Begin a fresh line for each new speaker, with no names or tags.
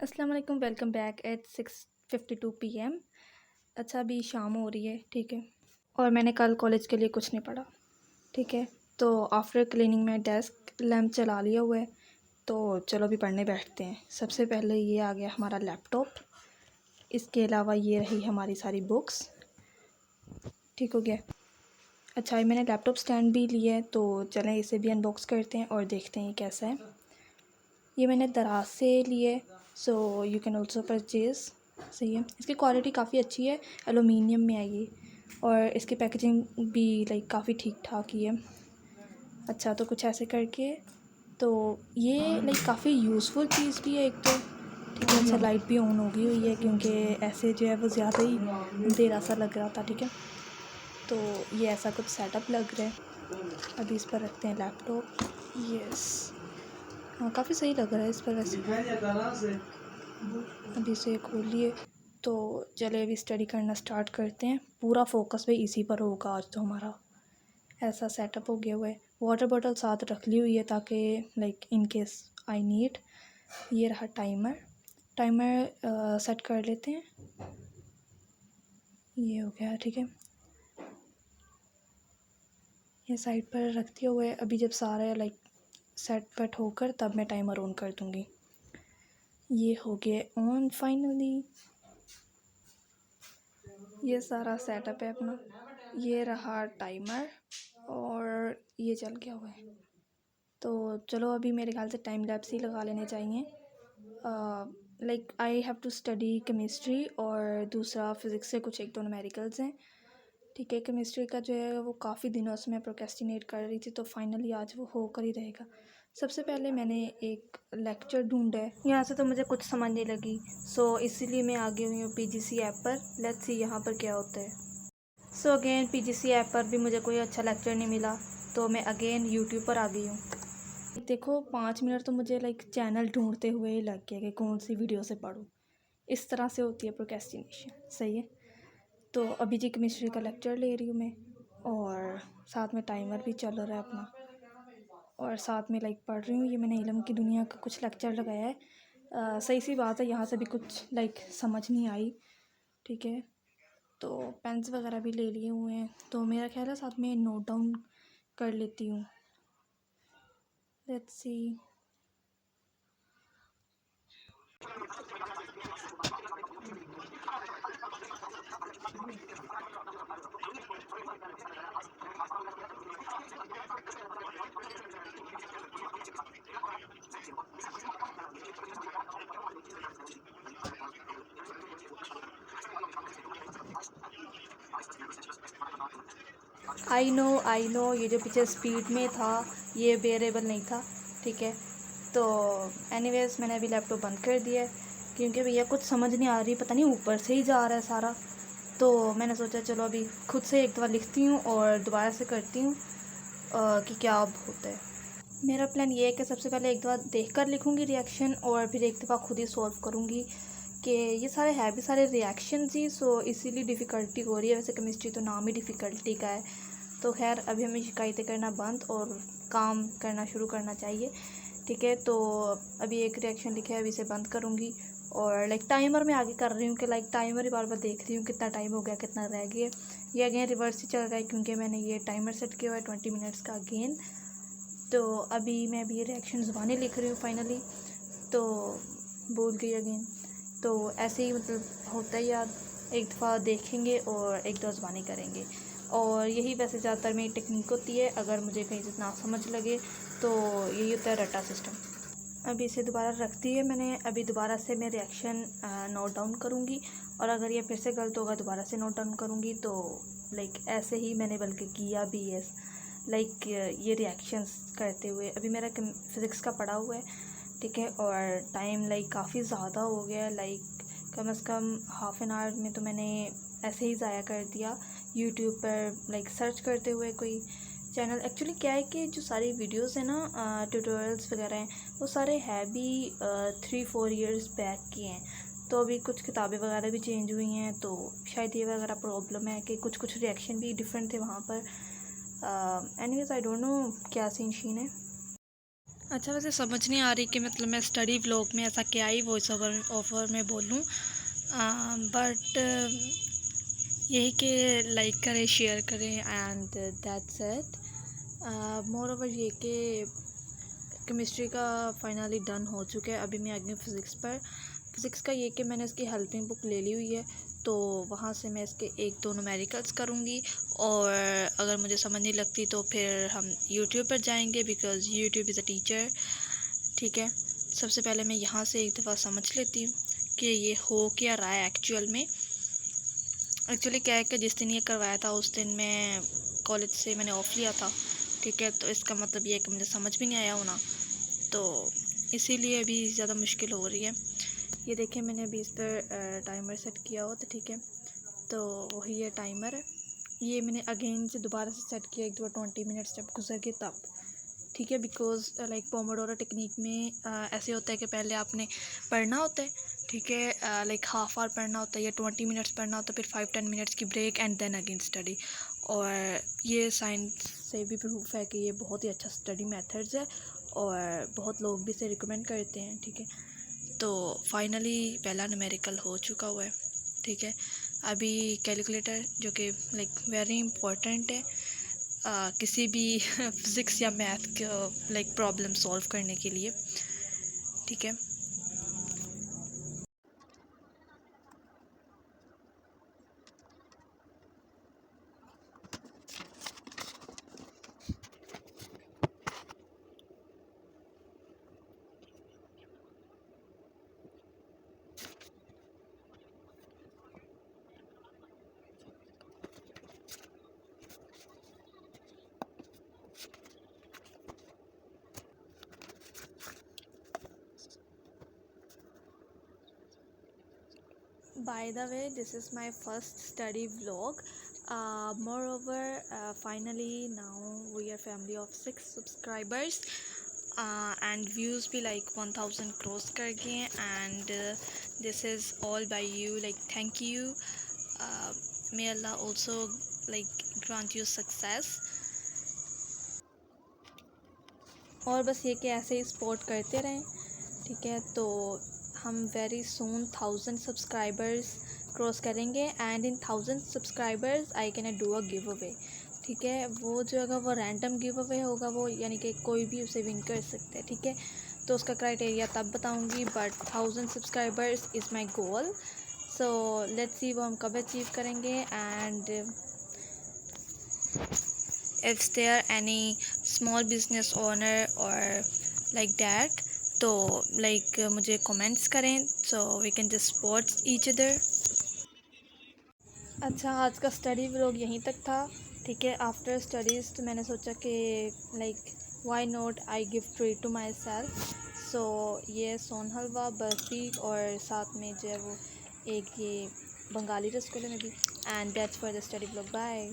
अस्सलाम वालेकुम, welcome back at 6:52 PM। अच्छा, अभी शाम हो रही है, ठीक है। और मैंने कल कॉलेज के लिए कुछ नहीं पढ़ा, ठीक है। तो आफ्टर क्लीनिंग में डेस्क लैम्प चला लिया हुआ है, तो चलो अभी पढ़ने बैठते हैं। सबसे पहले ये आ गया हमारा लैपटॉप, इसके अलावा ये रही हमारी सारी बुक्स, ठीक हो गया। अच्छा, ये मैंने लैपटॉप स्टैंड भी लिया है, तो चलें इसे भी अनबॉक्स करते हैं और देखते हैं ये कैसा है। ये मैंने दराज से लिए, so you can also purchase. सही है, इसकी क्वालिटी काफ़ी अच्छी है, एलुमिनियम में है ये, और इसकी पैकेजिंग भी लाइक काफ़ी ठीक ठाक ही है। अच्छा, तो कुछ ऐसे करके, तो ये लाइक काफ़ी यूज़फुल चीज़ भी है एक तो, ठीक है। अच्छा, लाइट भी ऑन होगी हुई है क्योंकि ऐसे जो है वो ज़्यादा ही अंधेरा सा लग रहा था, ठीक है। तो ये ऐसा कुछ सेटअप लग रहा है। अभी इस पर रखते हैं लैपटॉप। यस, हाँ, काफ़ी सही लग रहा है इस पर वैसे। अभी इसे खोलिए, तो चलिए अभी स्टडी करना स्टार्ट करते हैं। पूरा फोकस भी इसी पर होगा आज तो हमारा। ऐसा सेटअप हो गया हुआ है। वाटर बॉटल साथ रख ली हुई है ताकि like in case I need. ये रहा टाइमर। टाइमर सेट कर लेते हैं। ये हो गया, ठीक है। ये साइड पर रख दिया हुआ है। अभी जब सारा लाइक सेट वेट होकर तब मैं टाइमर ऑन कर दूँगी। ये हो गया ऑन फाइनली। ये सारा सेटअप है अपना। ये रहा टाइमर और ये चल गया हुआ है। तो चलो अभी मेरे ख्याल से टाइम लैप्स ही लगा लेने चाहिए। Like I have to study chemistry और दूसरा फिज़िक्स से कुछ एक दो न्यूमेरिकल्स हैं, ठीक है। केमिस्ट्री का जो है वो काफ़ी दिनों से मैं प्रोक्रेस्टिनेट कर रही थी, तो फाइनली आज वो होकर ही रहेगा। सबसे पहले मैंने एक लेक्चर ढूंढा है, यहाँ से तो मुझे कुछ समझ नहीं लगी, सो इसीलिए मैं आ गई हुई हूँ पीजीसी ऐप पर। लेट्स सी यहाँ पर क्या होता है। सो अगेन पीजीसी ऐप पर भी मुझे कोई अच्छा लेक्चर नहीं मिला, तो मैं अगेन यूट्यूब पर आ गई हूँ। देखो 5 मिनट तो मुझे लाइक चैनल ढूंढते हुए ही लग गया कि कौन सी वीडियो से पढूं। इस तरह से होती है प्रोक्रेस्टिनेशन, सही है। तो अभी जी केमिस्ट्री का लेक्चर ले रही हूँ मैं, और साथ में टाइमर भी चल रहा है अपना, और साथ में लाइक पढ़ रही हूँ। ये मैंने इल्म की दुनिया का कुछ लेक्चर लगाया है। सही सी बात है, यहाँ से भी कुछ लाइक समझ नहीं आई, ठीक है। तो पेन्स वगैरह भी ले लिए हुए हैं, तो मेरा ख्याल है साथ में नोट डाउन कर लेती हूँ। Let's see. आई नो ये जो पीछे स्पीड में था ये बेरेबल नहीं था, ठीक है। तो एनीवेज मैंने अभी लैपटॉप बंद कर दिया है क्योंकि भैया कुछ समझ नहीं आ रही, पता नहीं ऊपर से ही जा रहा है सारा। तो मैंने सोचा चलो अभी खुद से एक दफ़ा लिखती हूँ और दोबारा से करती हूँ कि क्या अब होता है। मेरा प्लान ये है कि सबसे पहले एक दफ़ा देखकर लिखूँगी रिएक्शन, और फिर एक दफ़ा खुद ही सॉल्व करूँगी कि ये सारे है भी सारे रिएक्शन ही, सो इसीलिए डिफ़िकल्टी हो रही है। वैसे केमिस्ट्री तो नाम ही डिफ़िकल्टी का है। तो खैर अभी हमें शिकायतें करना बंद और काम करना शुरू करना चाहिए, ठीक है। तो अभी एक रिएक्शन लिखा है, अभी इसे बंद करूँगी, और लाइक टाइमर में आगे कर रही हूँ कि लाइक टाइमर ही बार बार देख रही हूँ कितना टाइम हो गया कितना रह गया। ये अगेन रिवर्स ही चल रहा है क्योंकि मैंने ये टाइमर सेट किया हुआ है 20 मिनट्स का अगेन। तो अभी मैं अभी ये रिएक्शन ज़ुबानी लिख रही हूँ फाइनली, तो भूल गई अगेन। तो ऐसे ही मतलब होता है यार, एक दफ़ा देखेंगे और एक दो ज़ुबानी करेंगे, और यही वैसे ज़्यादातर मेरी टेक्निक होती है। अगर मुझे कहीं से ना समझ लगे तो यही होता है रट्टा सिस्टम। अभी इसे दोबारा रख दी है मैंने। अभी दोबारा से मैं रिएक्शन नोट डाउन करूँगी, और अगर ये फिर से गलत होगा दोबारा से नोट डाउन करूँगी। तो लाइक ऐसे ही मैंने बल्कि किया भी है, लाइक ये रिएक्शंस करते हुए। अभी मेरा फिज़िक्स का पढ़ा हुआ है, ठीक है, और टाइम लाइक काफ़ी ज़्यादा हो गया, लाइक कम से कम हाफ़ एन आवर में तो मैंने ऐसे ही ज़ाया कर दिया यूट्यूब पर लाइक सर्च करते हुए कोई चैनल। एक्चुअली क्या है कि जो सारी वीडियोस हैं ना, ट्यूटोरियल्स वगैरह हैं, वो सारे है भी 3-4 इयर्स बैक की हैं। तो अभी कुछ किताबें वगैरह भी चेंज हुई हैं, तो शायद ये वगैरह प्रॉब्लम है कि कुछ कुछ रिएक्शन भी डिफरेंट थे वहाँ पर। एनीवेज आई डोंट नो क्या सीन शीन है। अच्छा, वैसे समझ नहीं आ रही कि मतलब मैं स्टडी व्लॉग में ऐसा क्या ही वॉइस ओवर ऑफर में बोलूँ, बट यही कि लाइक करें, शेयर करें and that's it. More over ये कि केमिस्ट्री का फाइनली डन हो चुका है। अभी मैं आ गई फिज़िक्स पर। फिज़िक्स का ये कि मैंने इसकी हेल्पिंग बुक ले ली हुई है, तो वहाँ से मैं इसके 1-2 न्यूमेरिकल्स करूँगी, और अगर मुझे समझ नहीं लगती तो फिर हम यूट्यूब पर जाएंगे, because YouTube is a teacher. ठीक है, सबसे पहले मैं यहाँ से एक दफ़ा समझ लेती हूँ कि ये हो क्या रहा है एक्चुअल में। एक्चुअली क्या है कि जिस दिन ये करवाया था उस दिन मैं कॉलेज से मैंने ऑफ लिया था। ठीक है, तो इसका मतलब ये है कि मुझे समझ भी नहीं आया होना, तो इसीलिए अभी ज़्यादा मुश्किल हो रही है। ये देखिए, मैंने अभी इस पर टाइमर सेट किया हो, तो ठीक है, तो वही ये टाइमर है। ये मैंने अगेन से दोबारा से सेट किया, एक दो 20 मिनट्स जब गुजर गए तब। ठीक है, बिकॉज़ लाइक पोमोडोरो टेक्निक में ऐसे होता है कि पहले आपने पढ़ना होता है, ठीक है, लाइक हाफ आवर पढ़ना होता है या 20 मिनट्स पढ़ना होता है, फिर 5-10 मिनट्स की break and then again study. और ये साइंस से भी प्रूफ है कि ये बहुत ही अच्छा स्टडी मेथड्स है, और बहुत लोग भी इसे रिकमेंड करते हैं। ठीक है, तो फाइनली पहला न्यूमेरिकल हो चुका हुआ है। ठीक है, अभी कैलकुलेटर जो कि लाइक वेरी इंपॉर्टेंट है किसी भी फिज़िक्स या मैथ के लाइक प्रॉब्लम सॉल्व करने के लिए। ठीक है, by the way, this is my first study vlog. Moreover, finally now we are family of 6 subscribers, and views be like 1000 cross कर गए हैं, and this is all by you, like thank you. May Allah also like grant you success. और बस ये कि ऐसे ही support करते रहें। ठीक है, तो हम वेरी सून 1000 सब्सक्राइबर्स क्रॉस करेंगे, and in 1000 subscribers I can do a give away. ठीक है, वो जो अगर वो रैंडम गिव अवे होगा, वो यानी कि कोई भी उसे विन कर सकता है। ठीक है, तो उसका क्राइटेरिया तब बताऊंगी, but 1000 subscribers is my goal. So let's see वो हम कब अचीव करेंगे, and if there any small business owner और लाइक दैट, तो लाइक मुझे कमेंट्स करें, so we can just support each other. अच्छा, आज का स्टडी व्लॉग यहीं तक था। ठीक है, आफ्टर स्टडीज़ तो मैंने सोचा कि like why not I give treat to myself. So ये सोन हलवा, बर्फ़ी, और साथ में जो है वो एक ये बंगाली रसगुल्ले में भी, and that's for the study vlog. Bye.